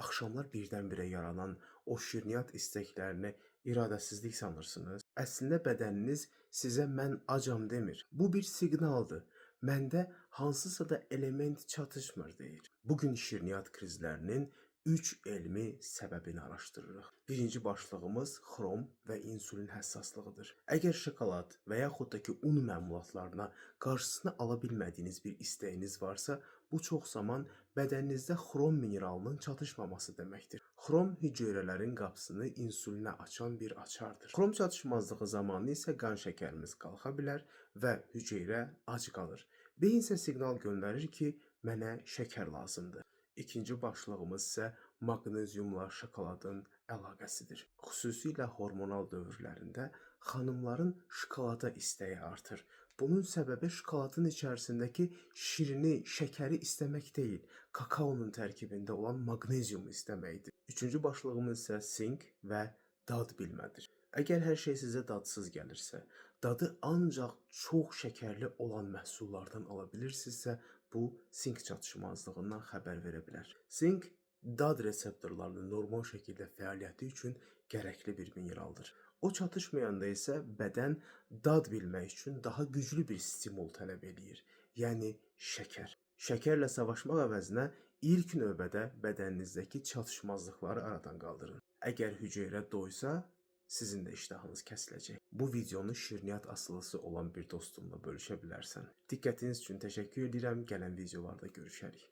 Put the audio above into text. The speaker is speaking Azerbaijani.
axşamlar birdən-birə yaranan o şirniyyat istəklərini iradəsizlik sanırsınız? Əslində bədəniniz sizə mən acam demir. Bu bir siqnaldır. Məndə hansısa da element çatışmır deyir. Bu gün şirniyyat krizlərinin 3 elmi səbəbini araşdırırıq. Birinci başlığımız xrom və insulin həssaslığıdır. Əgər şokolad və yaxud da ki un məmulatlarına qarşısını ala bilmədiyiniz bir istəyiniz varsa, bu çox zaman bədəninizdə xrom mineralının çatışmaması deməkdir. Xrom hüceyrələrin qapısını insulinə açan bir açardır. Xrom çatışmazlığı zamanı isə qan şəkərimiz qalxa bilər və hüceyrə ac qalır. Beyin isə siqnal göndərir ki, mənə şəkər lazımdır. İkinci başlığımız isə maqneziumla şokoladın əlaqəsidir. Xüsusilə hormonal dövrlərində xanımların şokolada istəyi artır. Bunun səbəbi şokoladın içərisindəki şirini, şəkəri istəmək deyil, kakaonun tərkibində olan maqneziumu istəməkdir. Üçüncü başlığımız isə sink və dad bilmədir. Əgər hər şey sizə dadsız gəlirsə, dadı ancaq çox şəkərli olan məhsullardan ala bilirsinizsə, bu sink çatışmazlığından xəbər verə bilər. Sink dad reseptorlarının normal şəkildə fəaliyyəti üçün gərəkli bir mineraldır. O çatışmayanda isə bədən dad bilmək üçün daha güclü bir stimul tələb eləyir, yəni şəkər. Şəkərlə savaşmaq əvəzinə ilk növbədə bədəninizdəki çatışmazlıqları aradan qaldırın. Əgər hüceyrə doysa, sizin də iştahınız kəsiləcək. Bu videonu şirniyyat asılısı olan bir dostunla bölüşə bilərsən. Diqqətiniz üçün təşəkkür edirəm. Gələn videolarda görüşərik.